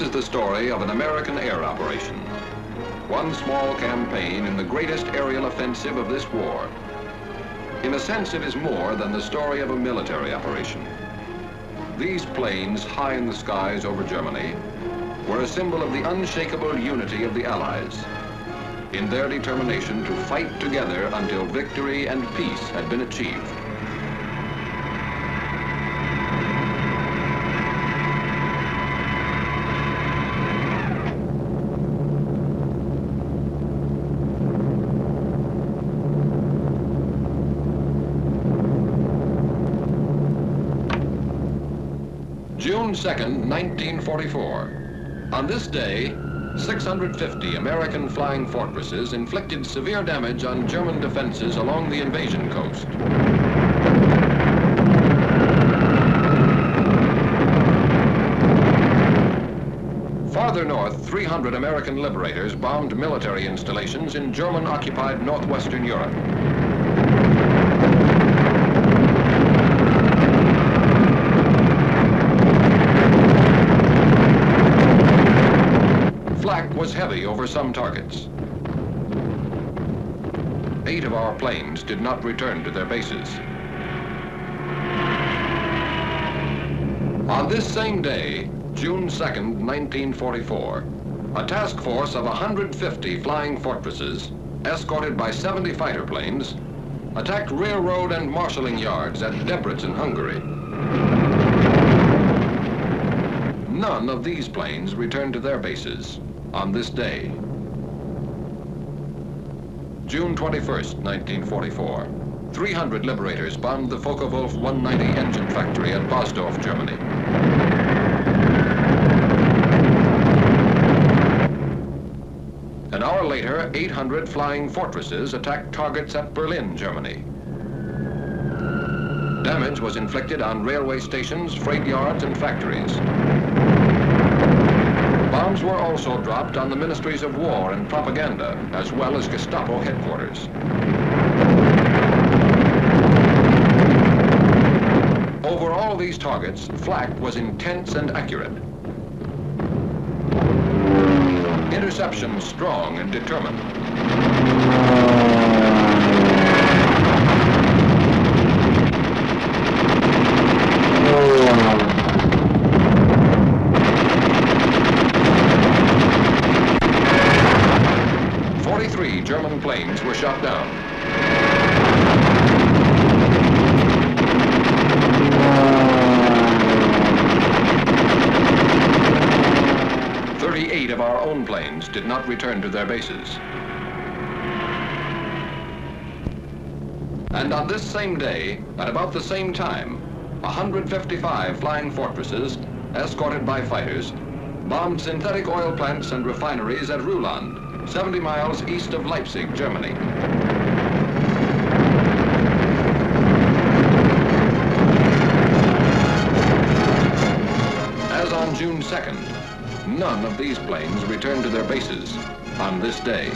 This is the story of an American air operation. One small campaign in the greatest aerial offensive of this war. In a sense, it is more than the story of a military operation. These planes, high in the skies over Germany, were a symbol of the unshakable unity of the Allies in their determination to fight together until victory and peace had been achieved. June 2nd, 1944. On this day, 650 American flying fortresses inflicted severe damage on German defenses along the invasion coast. Farther north, 300 American liberators bombed military installations in German-occupied northwestern Europe. Was heavy over some targets. 8 of our planes did not return to their bases. On this same day, June 2nd, 1944, a task force of 150 flying fortresses, escorted by 70 fighter planes, attacked railroad and marshalling yards at Debrecen, Hungary. None of these planes returned to their bases on this day. June 21st, 1944. 300 liberators bombed the Focke-Wulf 190 engine factory at Bosdorf, Germany. An hour later, 800 flying fortresses attacked targets at Berlin, Germany. Damage was inflicted on railway stations, freight yards, and factories. Bombs were also dropped on the ministries of war and propaganda, as well as Gestapo headquarters. Over all these targets, flak was intense and accurate. Interception strong and determined. German planes were shot down. Eight of our own planes did not return to their bases. And on this same day, at about the same time, 155 flying fortresses, escorted by fighters, bombed synthetic oil plants and refineries at Ruhland, 70 miles east of Leipzig, Germany. As on June 2nd, none of these planes returned to their bases on this day.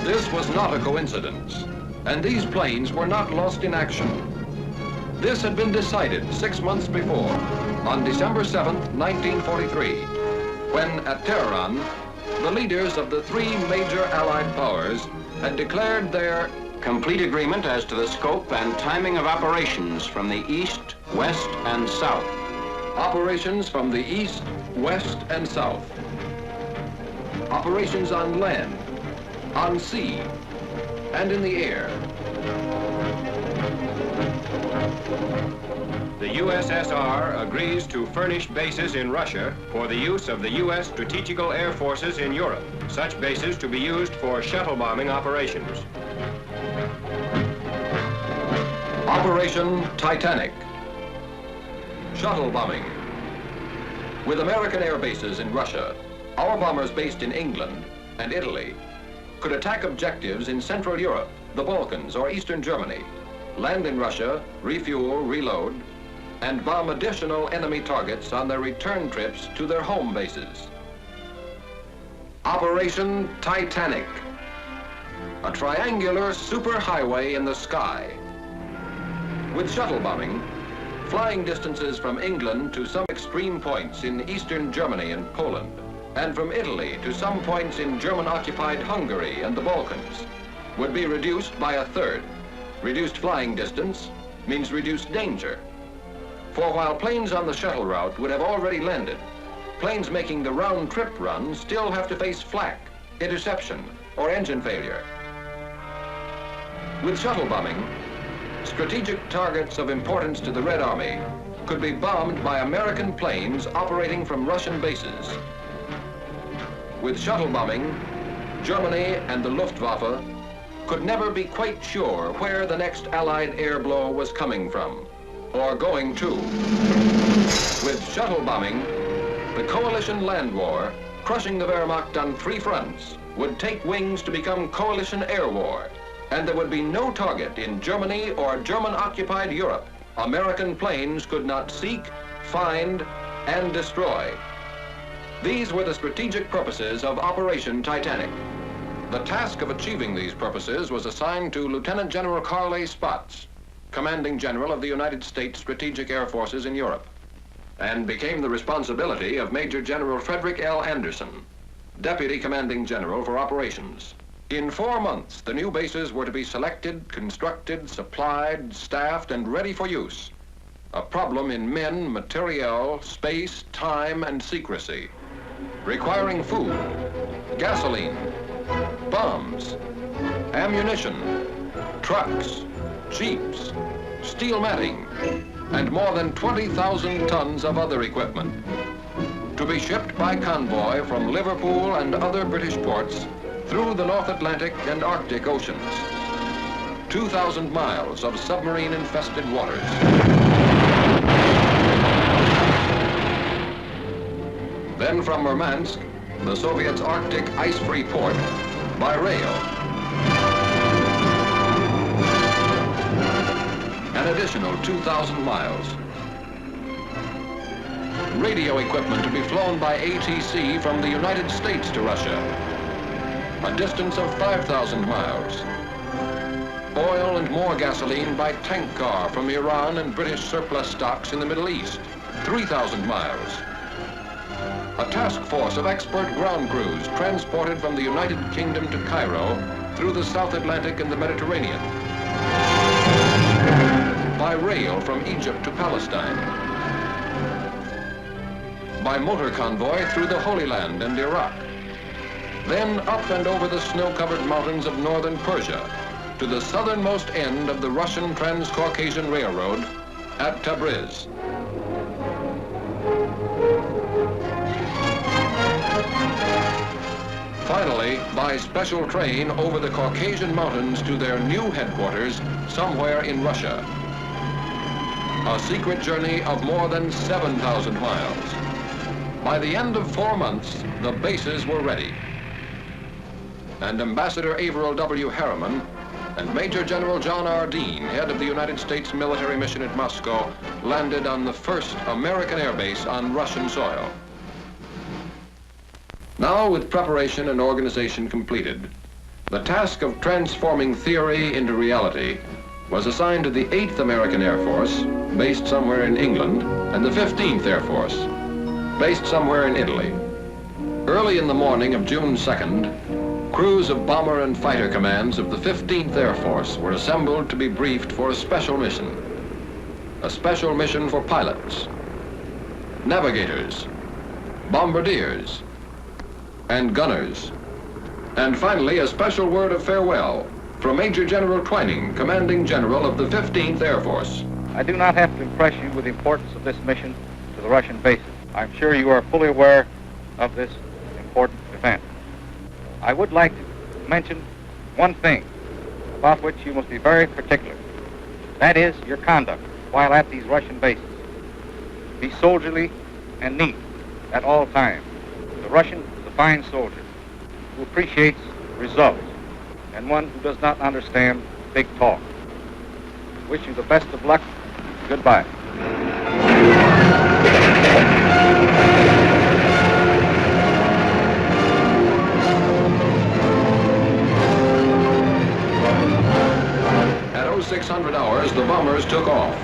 This was not a coincidence, and these planes were not lost in action. This had been decided 6 months before, on December 7th, 1943, when at Tehran, the leaders of the 3 major Allied powers had declared their complete agreement as to the scope and timing of operations from the east, west, and south. Operations from the east, west, and south. Operations on land, on sea, and in the air. The USSR agrees to furnish bases in Russia for the use of the U.S. strategical air forces in Europe, such bases to be used for shuttle bombing operations. Operation Titanic. Shuttle bombing. With American air bases in Russia, our bombers based in England and Italy could attack objectives in Central Europe, the Balkans, or Eastern Germany, land in Russia, refuel, reload, and bomb additional enemy targets on their return trips to their home bases. Operation Titanic. A triangular superhighway in the sky. With shuttle bombing, flying distances from England to some extreme points in eastern Germany and Poland, and from Italy to some points in German-occupied Hungary and the Balkans, would be reduced by a third. Reduced flying distance means reduced danger. For while planes on the shuttle route would have already landed, planes making the round-trip run still have to face flak, interception, or engine failure. With shuttle bombing, strategic targets of importance to the Red Army could be bombed by American planes operating from Russian bases. With shuttle bombing, Germany and the Luftwaffe could never be quite sure where the next Allied air blow was coming from, or going to. With shuttle bombing, the coalition land war, crushing the Wehrmacht on 3 fronts, would take wings to become coalition air war, and there would be no target in Germany or German-occupied Europe American planes could not seek, find, and destroy. These were the strategic purposes of Operation Titanic. The task of achieving these purposes was assigned to Lieutenant General Carl A. Spaatz, Commanding General of the United States Strategic Air Forces in Europe, and became the responsibility of Major General Frederick L. Anderson, Deputy Commanding General for Operations. In 4 months, the new bases were to be selected, constructed, supplied, staffed, and ready for use. A problem in men, materiel, space, time, and secrecy, requiring food, gasoline, bombs, ammunition, trucks, jeeps, steel matting, and more than 20,000 tons of other equipment, to be shipped by convoy from Liverpool and other British ports through the North Atlantic and Arctic Oceans. 2,000 miles of submarine-infested waters. Then from Murmansk, the Soviets' Arctic ice-free port, by rail. An additional 2,000 miles. Radio equipment to be flown by ATC from the United States to Russia. A distance of 5,000 miles. Oil and more gasoline by tank car from Iran and British surplus stocks in the Middle East. 3,000 miles. A task force of expert ground crews transported from the United Kingdom to Cairo through the South Atlantic and the Mediterranean. By rail from Egypt to Palestine. By motor convoy through the Holy Land and Iraq. Then up and over the snow-covered mountains of northern Persia to the southernmost end of the Russian Trans-Caucasian Railroad at Tabriz. Finally, by special train over the Caucasian Mountains to their new headquarters somewhere in Russia. A secret journey of more than 7,000 miles. By the end of 4 months, the bases were ready. And Ambassador Averill W. Harriman and Major General John R. Dean, head of the United States military mission at Moscow, landed on the first American air base on Russian soil. Now, with preparation and organization completed, the task of transforming theory into reality was assigned to the 8th American Air Force, based somewhere in England, and the 15th Air Force, based somewhere in Italy. Early in the morning of June 2nd, crews of bomber and fighter commands of the 15th Air Force were assembled to be briefed for a special mission. A special mission for pilots, navigators, bombardiers, and gunners. And finally, a special word of farewell from Major General Twining, Commanding General of the 15th Air Force. I do not have to impress you with the importance of this mission to the Russian bases. I'm sure you are fully aware of this important event. I would like to mention one thing about which you must be very particular. That is your conduct while at these Russian bases. Be soldierly and neat at all times. The Russian is a fine soldier who appreciates results and one who does not understand big talk. Wish you the best of luck. Goodbye. At 0600 hours, the bombers took off.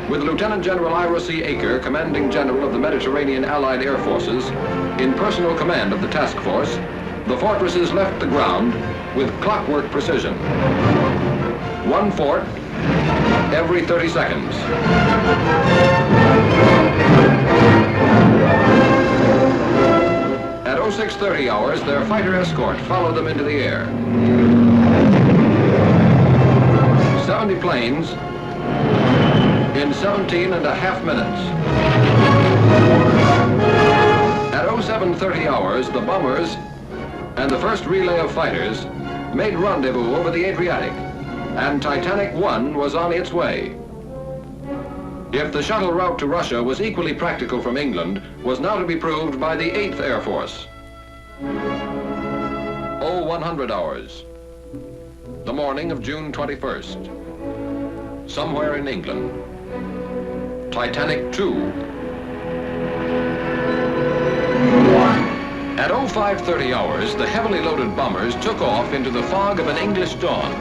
with Lieutenant General Ira C. Aker, Commanding General of the Mediterranean Allied Air Forces, in personal command of the task force, the fortresses left the ground with clockwork precision. One fort every 30 seconds. At 0630 hours, their fighter escort followed them into the air. 70 planes in 17 and a half minutes. At 0730 hours, the bombers and the first relay of fighters made rendezvous over the Adriatic, and Titanic 1 was on its way. If the shuttle route to Russia was equally practical from England, was now to be proved by the 8th Air Force. 0100 hours, the morning of June 21st. Somewhere in England, Titanic 2. At 0530 hours, the heavily loaded bombers took off into the fog of an English dawn.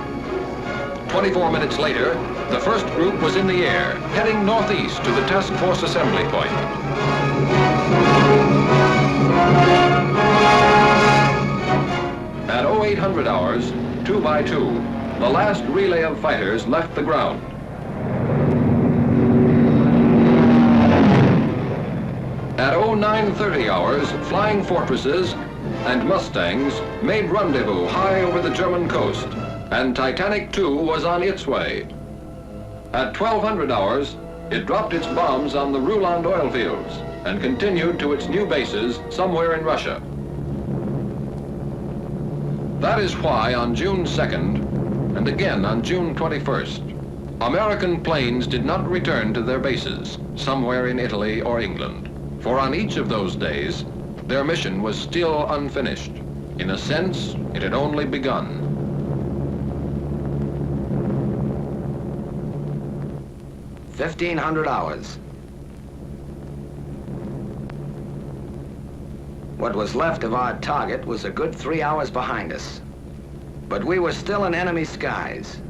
24 minutes later, the first group was in the air, heading northeast to the task force assembly point. At 0800 hours, 2 by 2, the last relay of fighters left the ground. At 0930 hours, flying fortresses and Mustangs made rendezvous high over the German coast, and Titanic 2 was on its way. At 1200 hours, it dropped its bombs on the Ruland oil fields and continued to its new bases somewhere in Russia. That is why on June 2nd, and again on June 21st, American planes did not return to their bases somewhere in Italy or England. For on each of those days, their mission was still unfinished. In a sense, it had only begun. $1,500 hours. What was left of our target was a good 3 hours behind us. But we were still in enemy skies,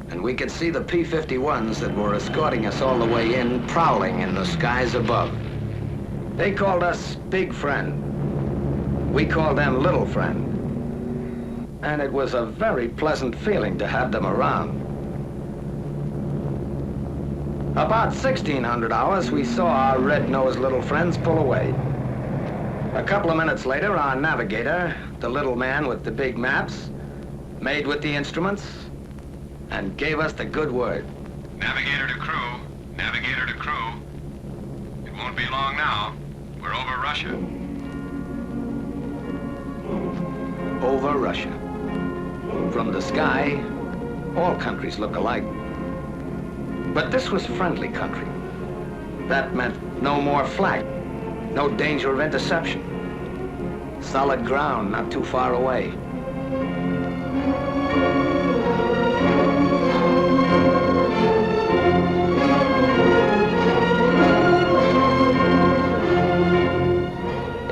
and we could see the P-51s that were escorting us all the way in, prowling in the skies above. They called us Big Friend. We called them Little Friend. And it was a very pleasant feeling to have them around. About 1600 hours, we saw our red-nosed little friends pull away. A couple of minutes later, our navigator, the little man with the big maps, made with the instruments, and gave us the good word. Navigator to crew, navigator to crew. It won't be long now. We're over Russia. Over Russia. From the sky, all countries look alike. But this was friendly country. That meant no more flak, no danger of interception. Solid ground not too far away.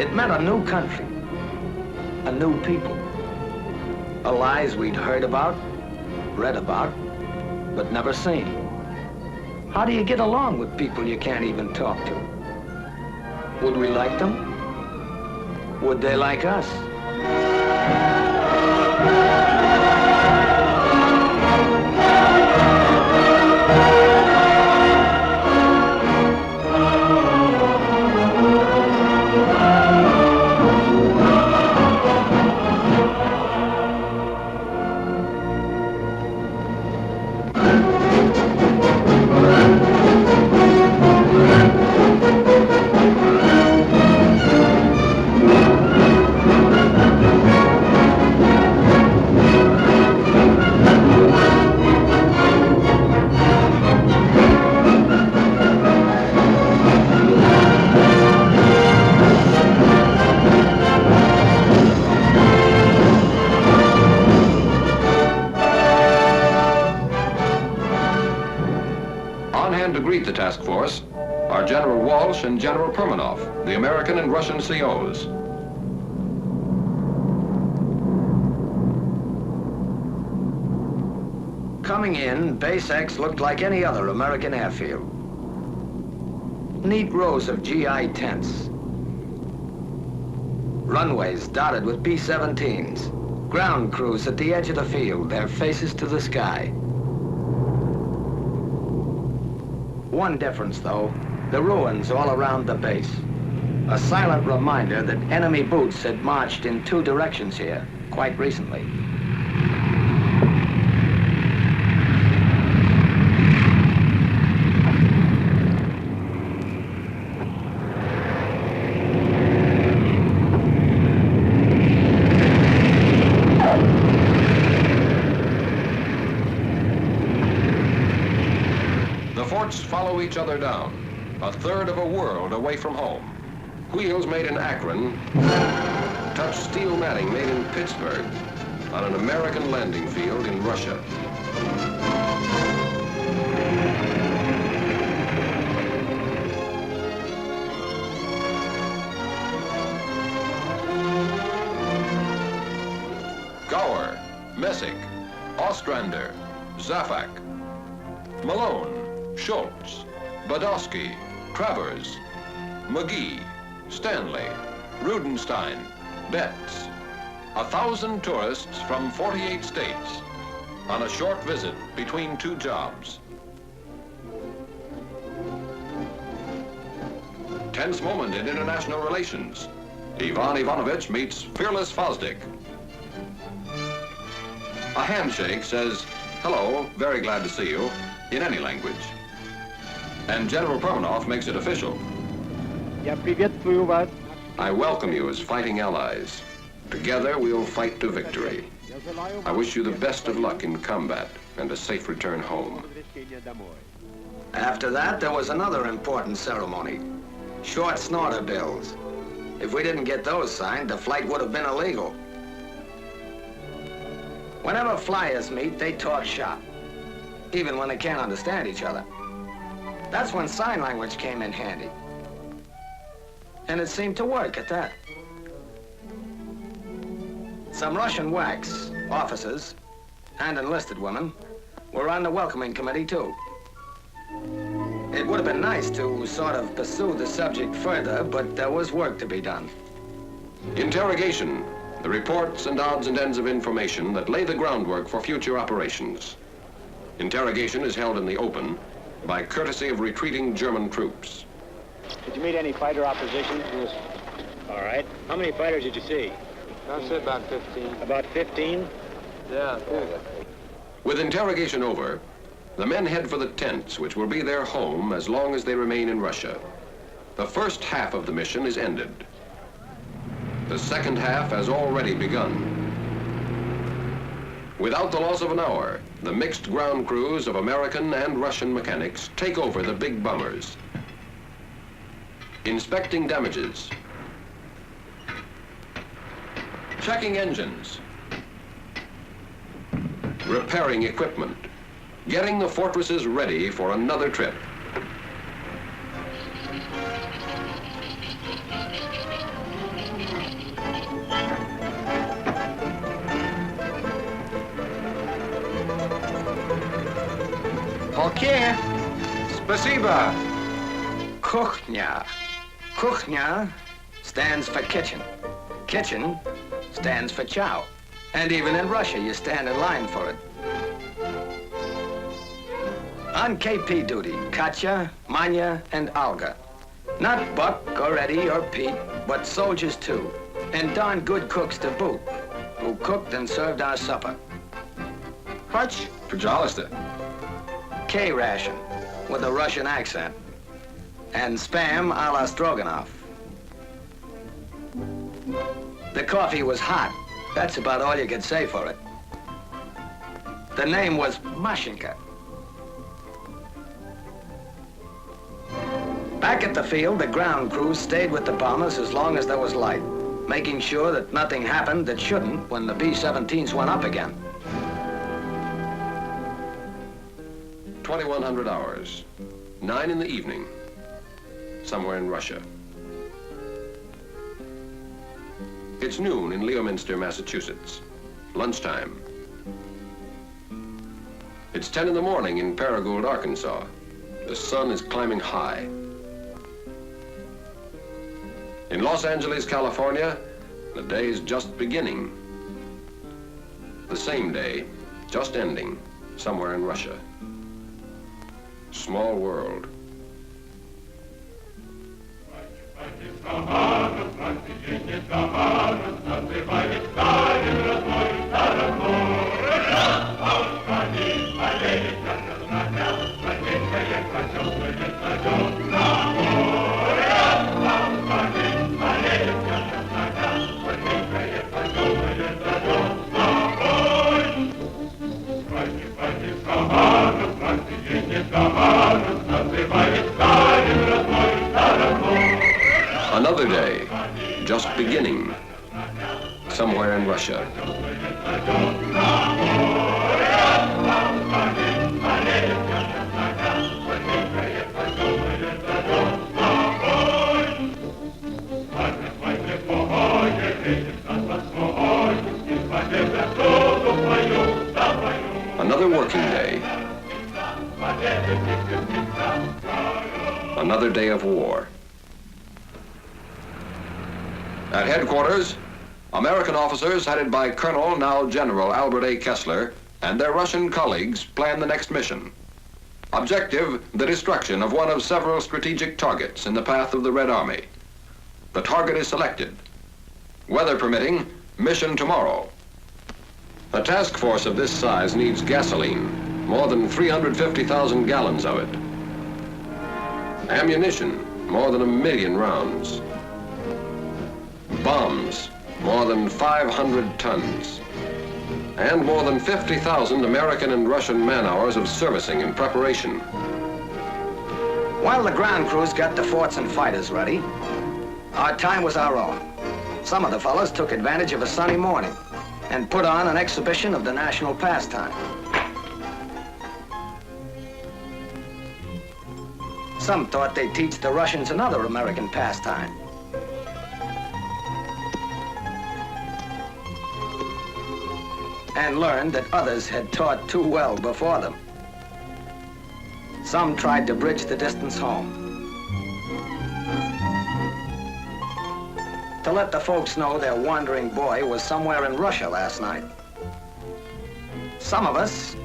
It meant a new country, a new people. Allies we'd heard about, read about, but never seen. How do you get along with people you can't even talk to? Would we like them? Would they like us? The task force are General Walsh and General Permanov, the American and Russian COs. Coming in, Base X looked like any other American airfield. neat rows of GI tents. Runways dotted with B-17s. Ground crews at the edge of the field, their faces to the sky. One difference, though, the ruins all around the base. A silent reminder that enemy boots had marched in two directions here quite recently. The forts follow each other down, a third of a world away from home. Wheels made in Akron touch steel matting made in Pittsburgh on an American landing field in Russia. Gower, Messick, Ostrander, Zaffak, Malone, Schultz, Badowski, Travers, McGee, Stanley, Rudenstein, Betts. 1,000 tourists from 48 states on a short visit between two jobs. Tense moment in international relations. Ivan Ivanovich meets fearless Fosdick. A handshake says, "Hello, very glad to see you," in any language. And General Permanov makes it official. I welcome you as fighting allies. Together we'll fight to victory. I wish you the best of luck in combat and a safe return home. After that, there was another important ceremony. Short snorter bills. If we didn't get those signed, the flight would have been illegal. Whenever flyers meet, they talk shop, even when they can't understand each other. That's when sign language came in handy. And it seemed to work at that. Some Russian WACs, officers, and enlisted women were on the welcoming committee, too. It would have been nice to sort of pursue the subject further, but there was work to be done. Interrogation, the reports and odds and ends of information that lay the groundwork for future operations. Interrogation is held in the open by courtesy of retreating German troops. Did you meet any fighter opposition? Yes. All right. How many fighters did you see? I said about 15. About 15? Yeah, good. With interrogation over, the men head for the tents, which will be their home as long as they remain in Russia. The first half of the mission is ended. The second half has already begun. Without the loss of an hour, the mixed ground crews of American and Russian mechanics take over the big bombers. Inspecting damages. Checking engines. Repairing equipment. Getting the fortresses ready for another trip. Okay. Spasiba. Kuchnia. Kuchnia stands for kitchen. Kitchen stands for chow. And even in Russia, you stand in line for it. On KP duty, Katya, Manya, and Olga. Not Buck or Eddie or Pete, but soldiers too. And darn good cooks to boot, who cooked and served our supper. Hutch, Pujolista. K-ration, with a Russian accent. And spam a la Stroganoff. The coffee was hot. That's about all you could say for it. The name was Mashinka. Back at the field, the ground crews stayed with the bombers as long as there was light, making sure that nothing happened that shouldn't when the B-17s went up again. 2100 hours, 9 in the evening, somewhere in Russia. It's noon in Leominster, Massachusetts, lunchtime. It's 10 in the morning in Paragould, Arkansas. The sun is climbing high. In Los Angeles, California, the day is just beginning. The same day, just ending, somewhere in Russia. Small world. Another day, just beginning, somewhere in Russia. Another working day. Another day of war. At headquarters, American officers headed by Colonel, now General Albert A. Kessler, and their Russian colleagues plan the next mission. Objective, the destruction of one of several strategic targets in the path of the Red Army. The target is selected. Weather permitting, mission tomorrow. A task force of this size needs gasoline, more than 350,000 gallons of it. Ammunition, more than 1 million rounds. Bombs, more than 500 tons. And more than 50,000 American and Russian man-hours of servicing and preparation. While the ground crews got the forts and fighters ready, our time was our own. Some of the fellows took advantage of a sunny morning and put on an exhibition of the national pastime. Some thought they'd teach the Russians another American pastime. And learned that others had taught too well before them. Some tried to bridge the distance home, to let the folks know their wandering boy was somewhere in Russia last night. Some of us,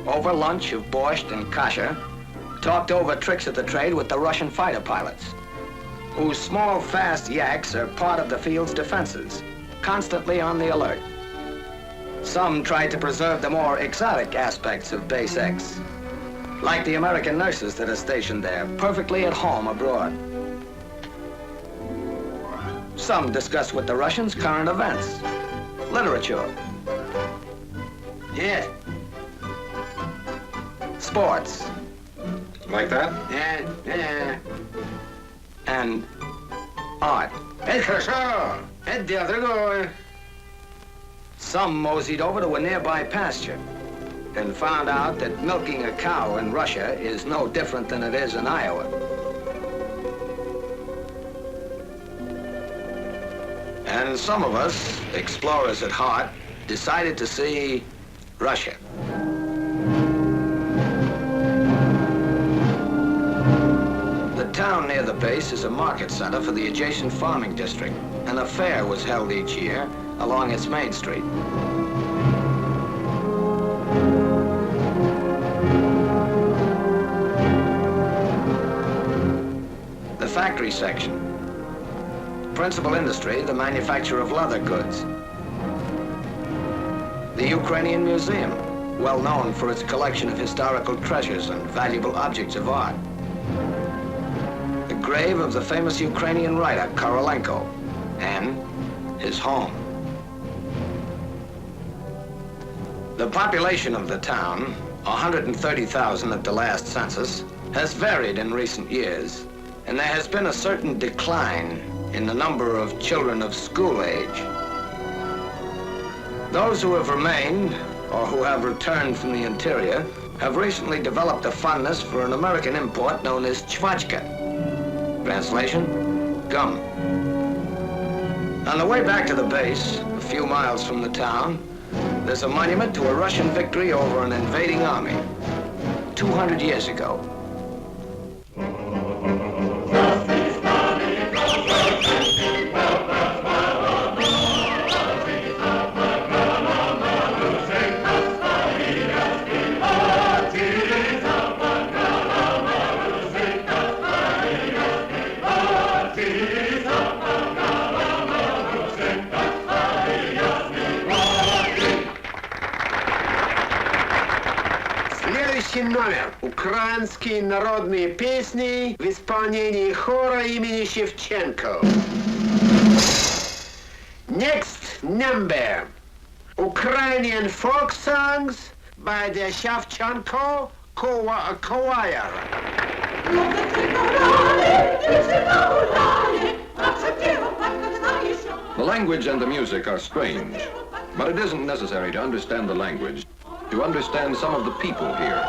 over lunch of borscht and kasha, talked over tricks of the trade with the Russian fighter pilots, whose small, fast yaks are part of the field's defenses, constantly on the alert. Some tried to preserve the more exotic aspects of Base X, like the American nurses that are stationed there, perfectly at home abroad. Some discussed with the Russians current events, literature, Yes. sports, Like that? Yeah. and art. Это хорошо. Это дело другое. Some moseyed over to a nearby pasture and found out that milking a cow in Russia is no different than it is in Iowa. And some of us, explorers at heart, decided to see Russia. The town near the base is a market center for the adjacent farming district, and a fair was held each year along its main street. The factory section. Principal industry, the manufacture of leather goods. The Ukrainian Museum, well known for its collection of historical treasures and valuable objects of art. The grave of the famous Ukrainian writer, Korolenko, and his home. The population of the town, 130,000 at the last census, has varied in recent years, and there has been a certain decline in the number of children of school age. Those who have remained, or who have returned from the interior, have recently developed a fondness for an American import known as chvachka. Translation, gum. On the way back to the base, a few miles from the town, there's a monument to a Russian victory over an invading army 200 years ago. Das ist Следующий номер. Украинские народные песни в исполнении хора имени Шевченко. Next number. Ukrainian folk songs by the Shevchenko choir. The language and the music are strange, but it isn't necessary to understand the language to understand some of the people here.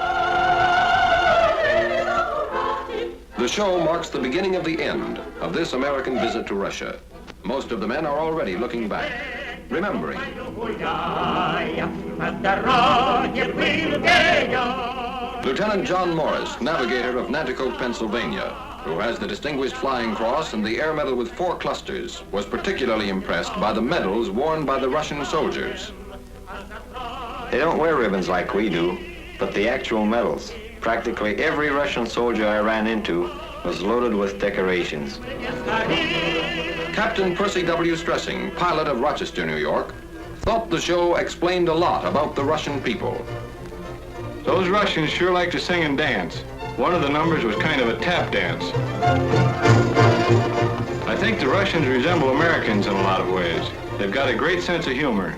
The show marks the beginning of the end of this American visit to Russia. Most of the men are already looking back, remembering. Lieutenant John Morris, navigator of Nanticoke, Pennsylvania, who has the Distinguished Flying Cross and the Air Medal with 4 clusters, was particularly impressed by the medals worn by the Russian soldiers. They don't wear ribbons like we do, but the actual medals. Practically every Russian soldier I ran into was loaded with decorations. Captain Percy W. Stressing, pilot of Rochester, New York, thought the show explained a lot about the Russian people. Those Russians sure like to sing and dance. One of the numbers was kind of a tap dance. I think the Russians resemble Americans in a lot of ways. They've got a great sense of humor.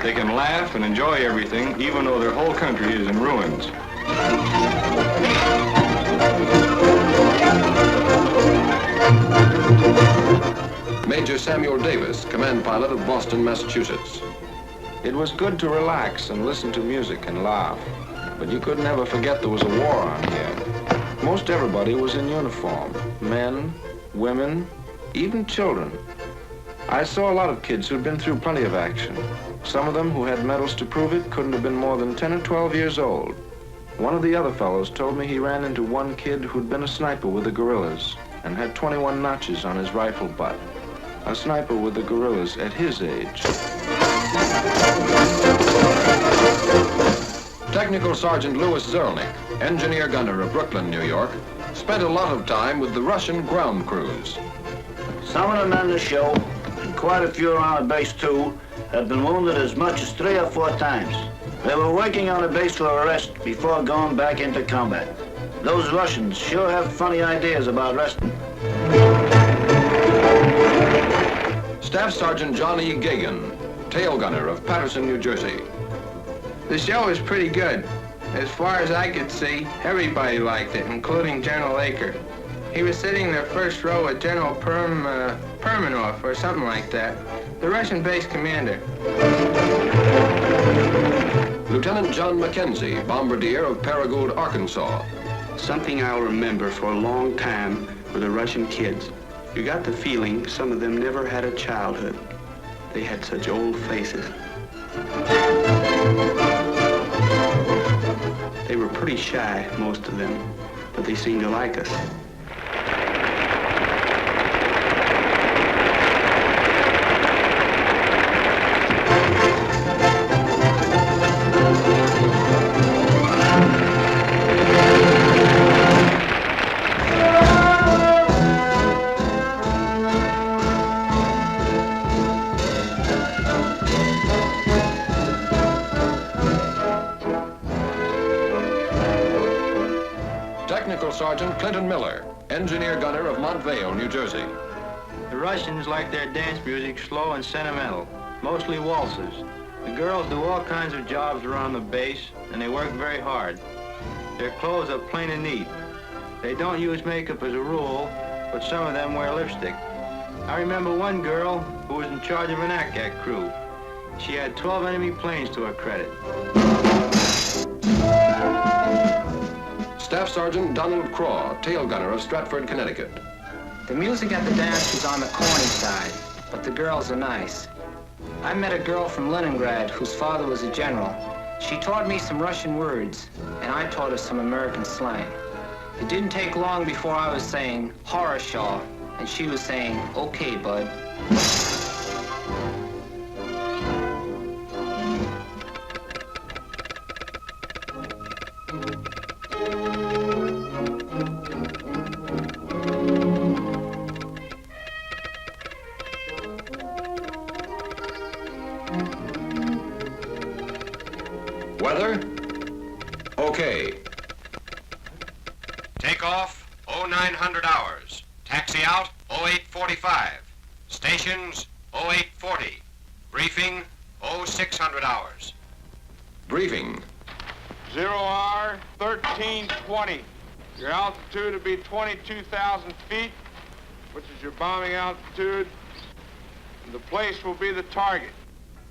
They can laugh and enjoy everything, even though their whole country is in ruins. Major Samuel Davis, command pilot of Boston, Massachusetts. It was good to relax and listen to music and laugh, but you could never forget there was a war on here. Most everybody was in uniform, men, women, even children. I saw a lot of kids who'd been through plenty of action. Some of them who had medals to prove it couldn't have been more than 10 or 12 years old. One of the other fellows told me he ran into one kid who'd been a sniper with the guerrillas and had 21 notches on his rifle butt. A sniper with the guerrillas at his age. Technical Sergeant Louis Zerlnik, engineer gunner of Brooklyn, New York, spent a lot of time with the Russian ground crews. Some of the men on the show, and quite a few around the base too, have been wounded as much as 3 or 4 times. They were working on the base for a rest before going back into combat. Those Russians sure have funny ideas about resting. Staff Sergeant John E. Gagan, tail gunner of Paterson, New Jersey. The show was pretty good. As far as I could see, everybody liked it, including General Aker. He was sitting in the first row with General Permanov or something like that, the Russian base commander. Lieutenant John Mackenzie, bombardier of Paragould, Arkansas. Something I'll remember for a long time were the Russian kids. You got the feeling some of them never had a childhood. They had such old faces. They were pretty shy, most of them, but they seemed to like us. Sergeant Clinton Miller, engineer gunner of Montvale, New Jersey. The Russians like their dance music slow and sentimental, mostly waltzes. The girls do all kinds of jobs around the base, and they work very hard. Their clothes are plain and neat. They don't use makeup as a rule, but some of them wear lipstick. I remember one girl who was in charge of an ACAC crew. She had 12 enemy planes to her credit. Staff Sergeant Donald Craw, tail gunner of Stratford, Connecticut. The music at the dance was on the corny side, but the girls are nice. I met a girl from Leningrad whose father was a general. She taught me some Russian words, and I taught her some American slang. It didn't take long before I was saying, "Horror-shaw," and she was saying, "Okay, bud." Weather? Okay. Takeoff, 0900 hours. Taxi out, 0845. Stations, 0840. Briefing, 0600 hours. Briefing. 0R 1320. Your altitude will be 22,000 feet, which is your bombing altitude. And the place will be the target.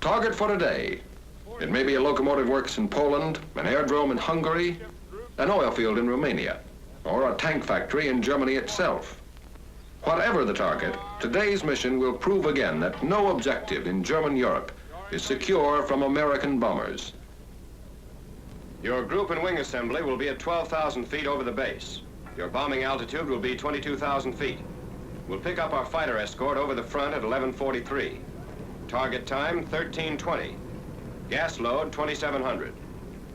Target for today. It may be a locomotive works in Poland, an aerodrome in Hungary, an oil field in Romania, or a tank factory in Germany itself. Whatever the target, today's mission will prove again that no objective in German Europe is secure from American bombers. Your group and wing assembly will be at 12,000 feet over the base. Your bombing altitude will be 22,000 feet. We'll pick up our fighter escort over the front at 11:43. Target time, 13:20. Gas load, 2,700.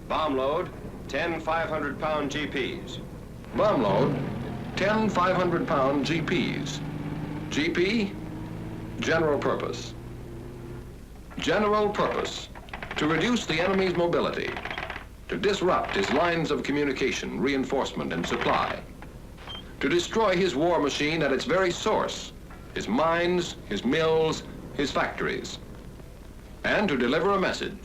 Bomb load, 10 500-pound GPs. Bomb load, 10 500-pound GPs. GP, general purpose. General purpose, to reduce the enemy's mobility, to disrupt his lines of communication, reinforcement, and supply, to destroy his war machine at its very source, his mines, his mills, his factories, and to deliver a message.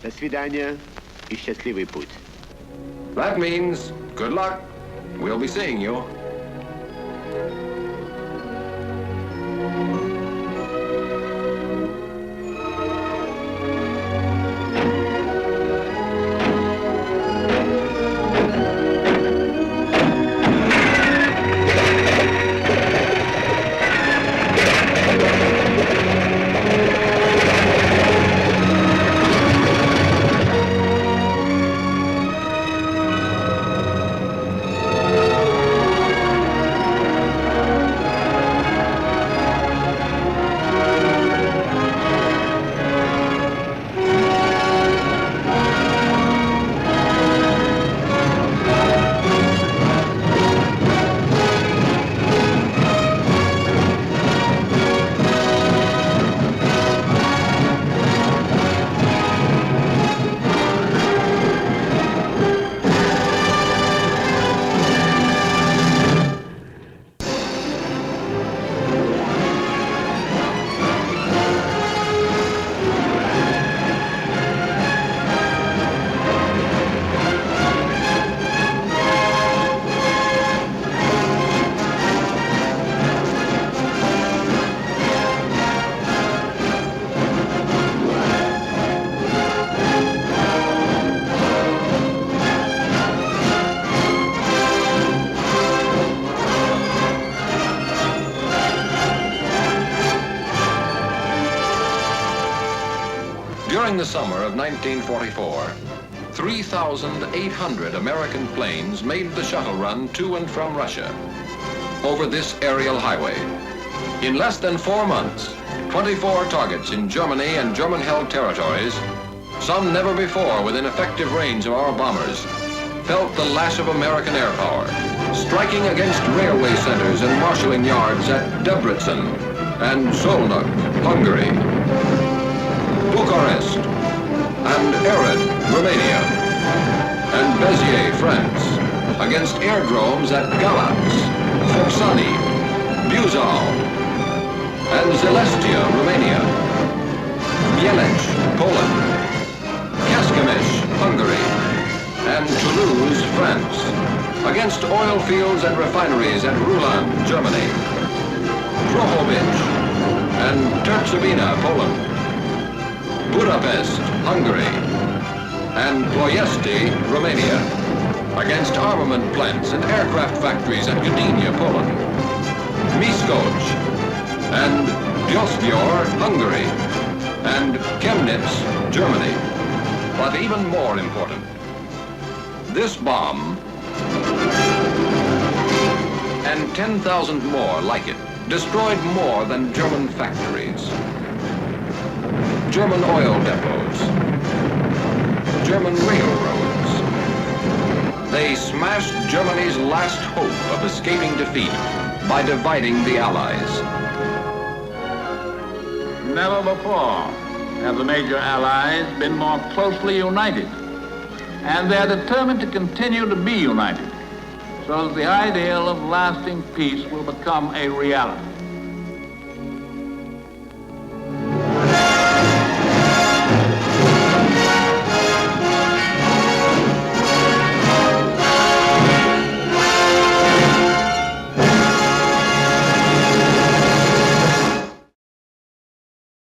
До свидания и счастливый путь. That means good luck. We'll be seeing you. During the summer of 1944, 3,800 American planes made the shuttle run to and from Russia over this aerial highway. In less than 4 months, 24 targets in Germany and German-held territories, some never before within effective range of our bombers, felt the lash of American air power, striking against railway centers and marshalling yards at Debrecen and Szolnok, Hungary, Bucharest, and Ered, Romania, and Béziers, France, against aerodromes at Galați, Focsani, Buzău, and Zelestia, Romania, Mielec, Poland, Kecskemés, Hungary, and Toulouse, France, against oil fields and refineries at Rulan, Germany, Drohobych, and Tercebina, Poland, Budapest, Hungary, and Ploiesti, Romania, against armament plants and aircraft factories at Gdynia, Poland, Miskolc, and Diospor, Hungary, and Chemnitz, Germany. But even more important, this bomb and 10,000 more like it destroyed more than German factories, German oil depots, German railroads. They smashed Germany's last hope of escaping defeat by dividing the Allies. Never before have the major Allies been more closely united, and they're determined to continue to be united so that the ideal of lasting peace will become a reality.